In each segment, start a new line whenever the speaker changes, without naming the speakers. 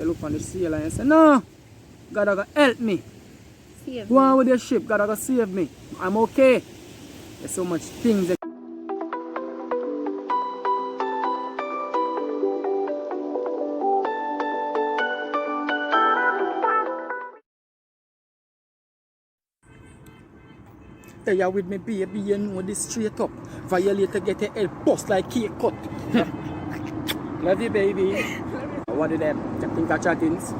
You look on the sailor and say, no, God gonna help me. Go on with your ship, God gonna save me. I'm okay. There's so much things that hey, you with me, baby, you know this straight up. Violator get your head bust like cake cut. Love you, baby. What did them? Think of chattings?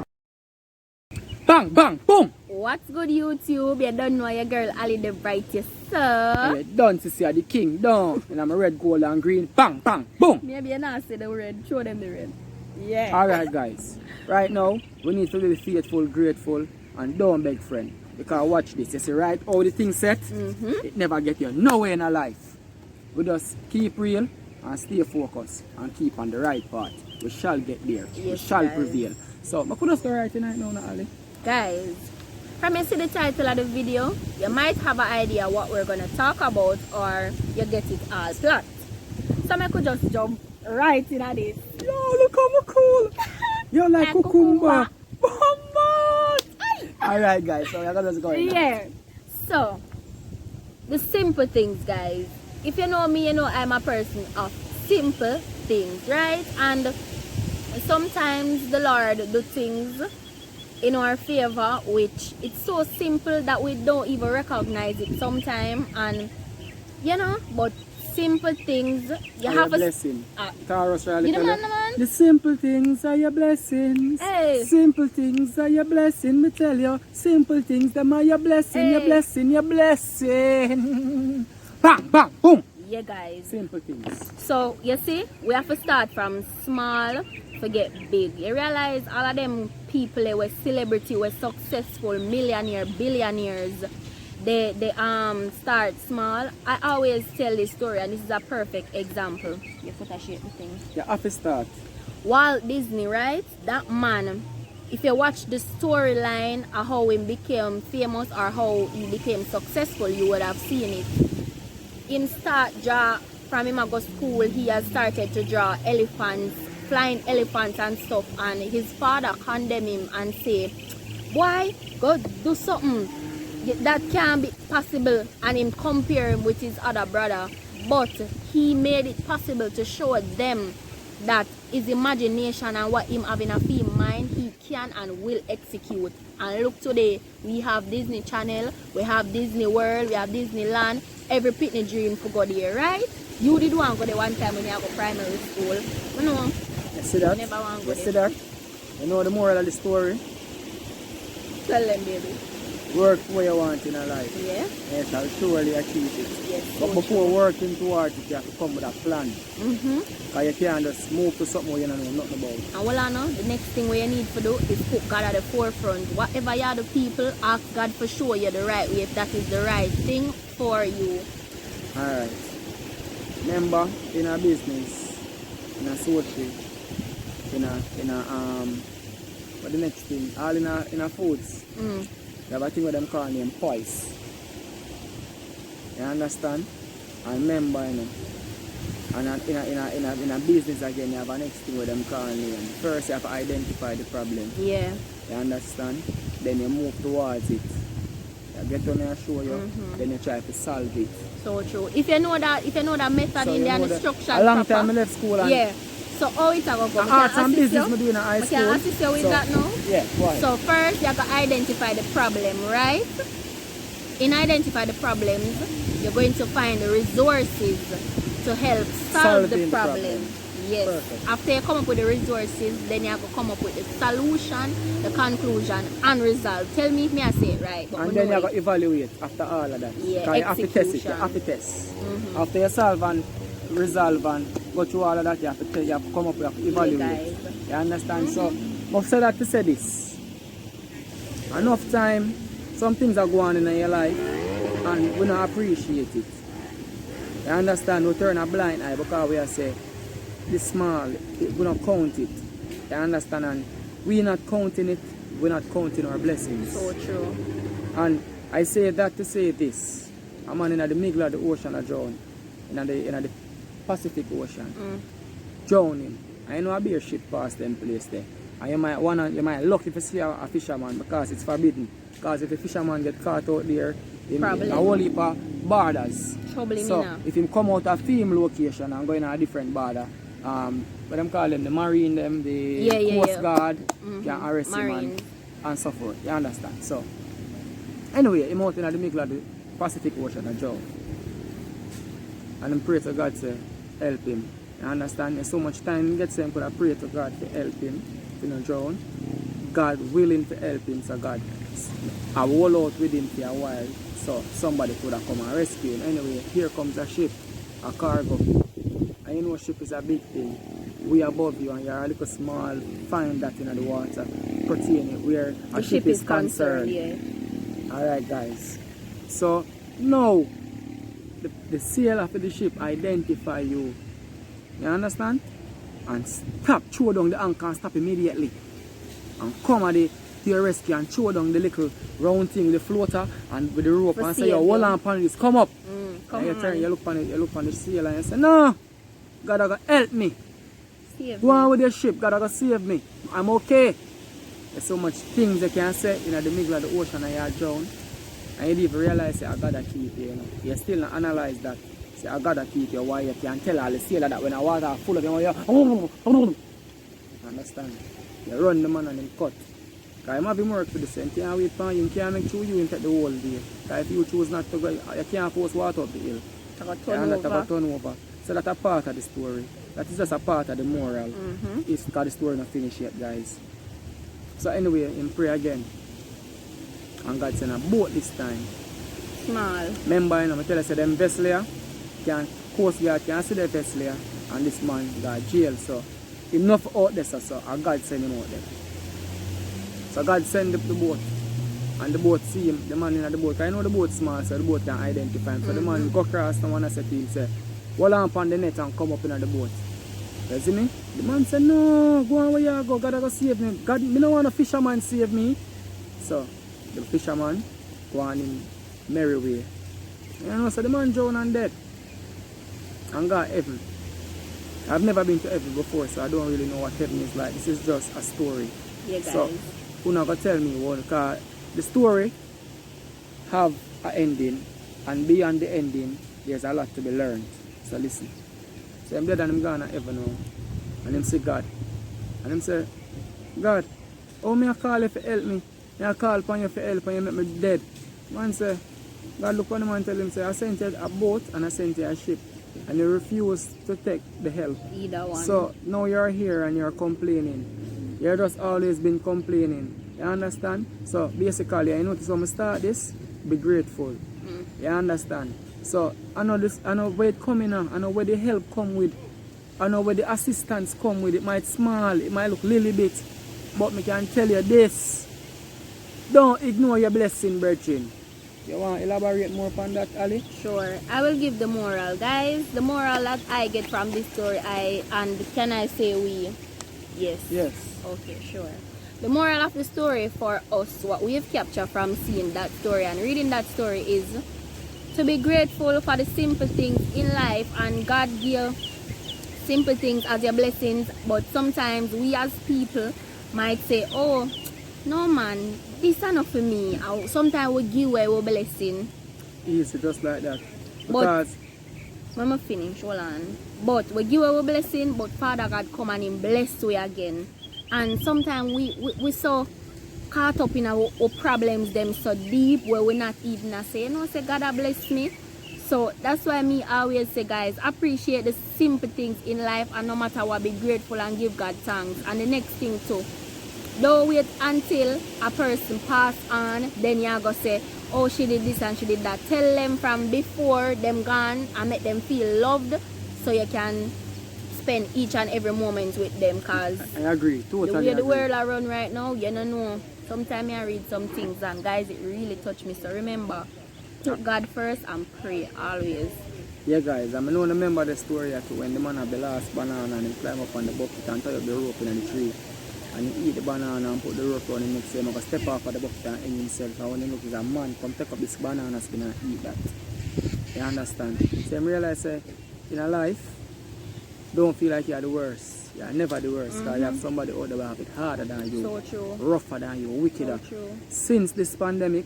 Bang, bang, boom!
What's good, YouTube? You don't know your girl Ali the brightest, sir.
You done to see the king down. And I'm a red, gold, and green. Bang, bang, boom!
Maybe you not see the red. Show them the red. Yeah.
Alright, guys. Right now, we need to be faithful, grateful, and don't beg friend. Because watch this. You see, right? All the things set, it never get you nowhere in our life. We just keep real and stay focused and keep on the right path. We shall get there.
Yes,
we shall
guys.
prevail. So, I could just go right tonight now, Ali.
Guys, from you see the title of the video, you might have an idea what we're going to talk about, or you get it all flat. So I could just jump right in at this.
Yo, look how cool. You're like cucumber. Alright, guys, so we're gonna just go in.
Yeah. So, the simple things, guys. If you know me, you know I'm a person of simple things, right? And sometimes the Lord do things in our favor, which it's so simple that we don't even recognize it sometimes. And you know, but simple things you
are
have
your blessing. Taurus,
you know, man.
the simple things are your blessings.
Hey.
Simple things are your blessing. Me tell you, simple things them are your blessing.
Hey.
Your blessing, your blessing. Bang, bang, boom.
Yeah, guys.
Simple things.
So you see, we have to start from small to get big. You realize all of them people they were celebrity, were successful, millionaire, billionaires. They start small. I always tell this story, and this is a perfect example. You put a shape the thing.
You have to start.
Walt Disney, right? That man, if you watch the storyline of how he became famous or how he became successful, you would have seen it. In start draw from him I go school, he has started to draw elephants, flying elephants and stuff, and his father condemned him and say, boy, go do something that can be possible, and him compare him with his other brother. But he made it possible to show them that his imagination and what him having a film mind, he can and will execute. And look, today we have Disney Channel, we have Disney World, we have Disneyland. Every pitney dream for go there, right? You did one go there one time when you go primary school. You know,
You see that?
never want to go
You see
there.
that? You know the moral of the story?
Tell them, baby.
Work for you want in a life.
Yeah.
And you shall surely achieve it.
Yes.
But before working towards it, you have to come with a plan. Because you can't just move to something where you don't know nothing about.
And well, I know the next thing we need to do is put God at the forefront. Whatever you are the people, ask God for show you the right way, if that is the right thing for you.
Alright. Remember, in a business, in a social, what the next thing? All in a foods. You have a thing with them call name poise. You understand? And remember, you know. And in a business again, you have a next thing with them call name. First you have to identify the problem.
Yeah.
You understand? Then you move towards it. You get on there, show you, then you try to solve it.
So true. If you know that method
So
in
you
there and
know
the
that
structure
a long
proper,
time I left school and
yeah. So how it's going to go?
arts and business I do in high school.
Can I assist you with that now?
Yeah, why?
So first you have to identify the problem, right? In identify the problems, you're going to find the resources to help solve the problem. Yes.
Perfect.
After you come up with the resources, then you have to come up with the solution, the conclusion, and result. Tell me if I say it right.
And then you have to evaluate after all of that.
Yeah,
Because you have to test it. You
execution.
have to test. After you solve and resolve and go through all of that, you have to tell, you have to come up with, you have to evaluate.
guys.
You understand? So, I've said that to say this. Enough time, some things are going on in your life and we don't appreciate it. You understand? We turn a blind eye because we are say, this small, we don't count it. You understand? And we're not counting it, we're not counting our blessings.
So true.
And I say that to say this. A man in the middle of the ocean a drown. In the Pacific Ocean. Drowning. I know a beer ship past them place there. And you might look if you see a fisherman because it's forbidden. Because if a fisherman get caught out there, in a whole heap of borders. So if him come out a film location and go in a different border, what them call them, the marine them, the coast guard can arrest him and so forth. You understand? So anyway, him out in the middle of the Pacific Ocean and drown. And him pray to God to help him. You understand? There's so much time he gets him could have pray to God to help him to not drown. God willing to help him, so God I hold out with him for a while so somebody could have come and rescue him. Anyway, here comes a ship, a cargo. And you know ship is a big thing. We above you and you're a little small, find that in the water, pertaining where a ship is concerned. Alright guys. So now the sail of the ship identify you. You understand? And stop, throw down the anchor and stop immediately. And come at it to your rescue and throw down the little round thing with the floater and with the rope and say, yo, hold on upon this, come up. And you turn, you look on the sail and you say, no, God gonna help me. Go on with your ship, God gonna save me. I'm okay. There's so much things you can say in the middle of the ocean and you're drowned. And you didn't even realize that I gotta keep you, you know. You still not analyze that. Say I gotta keep you, why you can tell all the sailor that when the water full of them, you understand? You run the man and then cut. Because you might be work for the same thing and wait for you can't make sure you and take the whole day. Because if you choose not to go, you can't force water up the hill. Turn over. So that's a part of the story. That is just a part of the moral. It's because the story not finished yet, guys. So anyway, in prayer again. And God sent a boat this time.
Small.
Remember, you know, I tell you, say them vessel here, coast guard can see the vessel here, and this man got jail. So enough out there, so and God send him out there. So God send the boat. And the boat see him, the man in the boat. I know the boat small, so the boat can identify him. So the man go across and one say to him, say, hold on upon the net and come up in the boat. You see me? The man said, no, go on where you go, God will save me. God, me don't want a fisherman save me. So the fisherman go on in merry way. You know, so the man drowned and dead. And got heaven. I've never been to heaven before, so I don't really know what heaven is like. This is just a story.
Yeah, guys.
So, you're not going to tell me one, because the story have an ending, and beyond the ending, there's a lot to be learned. So listen. So I'm dead and I'm gone to heaven now. And him say God. And him say, God, how may I call you to help me? May I call upon you for help and you make me dead? Man say, God look on him and tell him, say, I sent you a boat and I sent you a ship. And you refuse to take the help.
Either one.
So now you're here and you're complaining. You're just always been complaining. You understand? So basically, I notice when I start this, be grateful. You understand? So I know this, I know where it coming now, I know where the help come with, I know where the assistance come with. It might small, it might look little bit, but me can tell you this. Don't ignore your blessing, brethren. You want to elaborate more upon that, Ali?
Sure. I will give the moral. Guys, the moral that I get from this story, and can I say we? Yes.
Yes.
Okay, sure. The moral of the story for us, what we have captured from seeing that story and reading that story is to be grateful for the simple things in life, and God give simple things as your blessings, but sometimes we as people might say, oh, no man, this is enough for me. Sometimes we give away our blessing.
Easy, just like that.
But
Because
when I finish, hold on. But we give away our blessing, but Father God come and Him bless we again. And sometimes we so caught up in our problems them so deep where we're not even say, you know, say God a bless me. So that's why me always say, guys, appreciate the simple things in life, and no matter what, be grateful and give God thanks. And the next thing too, don't wait until a person pass on, then you go say, oh, she did this and she did that. Tell them from before them gone and make them feel loved, so you can spend each and every moment with them. Because
I agree, totally
the way
agree.
the world are run right now, you don't know. Sometimes I read some things and guys, it really touched me. So remember, put God first and pray always.
Yeah, guys, I know remember the story too, when the man had the last banana and he climb up on the bucket and tie up the rope in the tree. And he eat the banana and put the rope on him next time. I'm going to step off of the bucket and hang himself. And when he look, is a man come take up this banana skin and eat that. You understand? So I realize in a life, don't feel like you're the worst. You're never the worst. Because you have somebody out there who have it harder than you.
So true.
Rougher than you, wickeder.
So true.
Since this pandemic,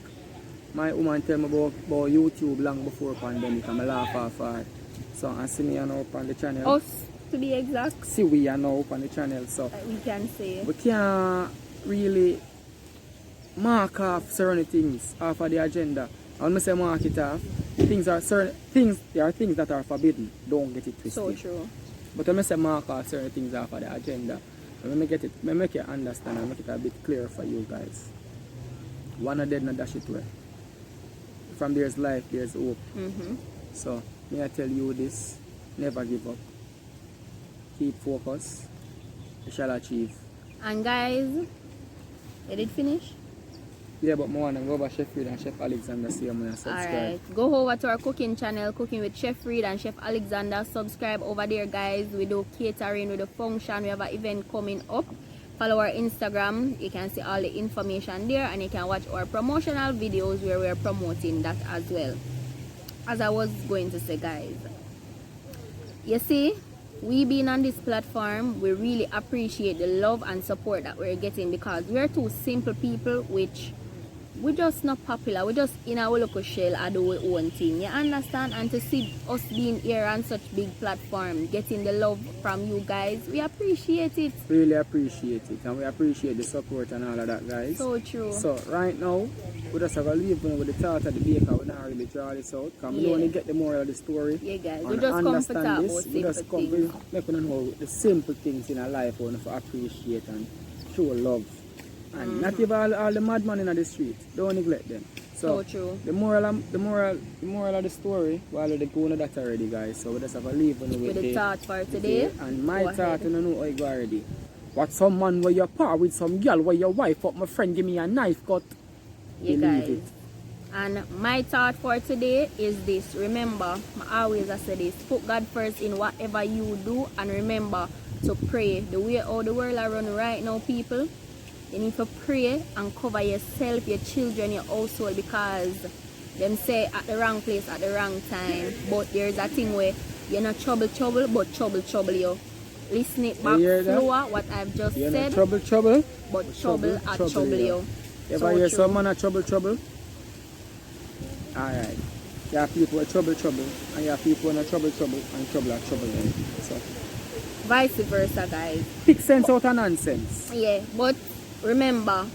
my woman tell me about YouTube long before pandemic and I laugh off her. So I see me now up on the channel.
Us, to be exact.
See we are now up on the channel. So
We can say.
we can't really mark off certain things off of the agenda. And when I say mark it off, there are things that are forbidden. Don't get it twisted.
So true.
But when I say mark off certain things off of the agenda, when I make you understand and make it a bit clearer for you guys. One of them not dash it away. From there's life, there's hope. So may I tell you this, never give up. Keep focused. You shall achieve.
And guys, you did finish?
Yeah, but I want to go over Chef Reed and Chef Alexander see them and subscribe.
Alright, go over to our cooking channel, Cooking with Chef Reed and Chef Alexander. Subscribe over there, guys. We do catering, we do function, we have an event coming up. Follow our Instagram, you can see all the information there, and you can watch our promotional videos where we are promoting that as well. As I was going to say, guys, you see, we being on this platform, we really appreciate the love and support that we're getting, because we're two simple people which we just not popular. We just in our local shell and do our own thing. You understand? And to see us being here on such big platform, getting the love from you guys, we appreciate it.
Really appreciate it, and we appreciate the support and all of that, guys.
So true.
So right now, we just have to leave with the thought of the baker. We not really draw this out, because we only get the moral of the story.
Yeah, guys.
And
We just come to talk about
we
simple
just come
things.
to make you know the simple things in our life we want to appreciate and show love. And not even all the madmen in the street. Don't neglect them. So
true.
the moral of the story, well, they go into that already, guys. So we just have to leave with
the thought for today.
And my thought, you know how it go already. What some man where you par with some girl where your wife up, my friend, give me a knife cut.
Yeah,
Believe
guys.
it.
And my thought for today is this. Remember, I always say this. Put God first in whatever you do, and remember to pray. The way all the world are run right now, people, you need to pray and cover yourself, your children, your household, because them say at the wrong place at the wrong time. But there's a thing where you're not trouble, but trouble you. Listen it back slower, what I've just
you're
said.
Not trouble,
but trouble you.
If
So
I hear
true.
someone at trouble, alright. You have people with trouble, and you have people in trouble, and trouble at trouble them. So
Vice versa, guys.
pick sense out of nonsense.
Yeah, but remember,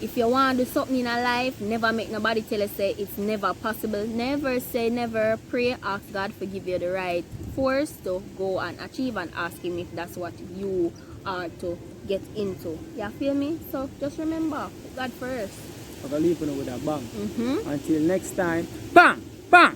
if you want to do something in a life, never make nobody tell you say it's never possible. Never say never. Pray, ask God to give you the right force to go and achieve, and ask Him if that's what you are to get into. You feel me? So just remember, put God first.
I'm going to leave you with a bang. Until next time, bang, bang.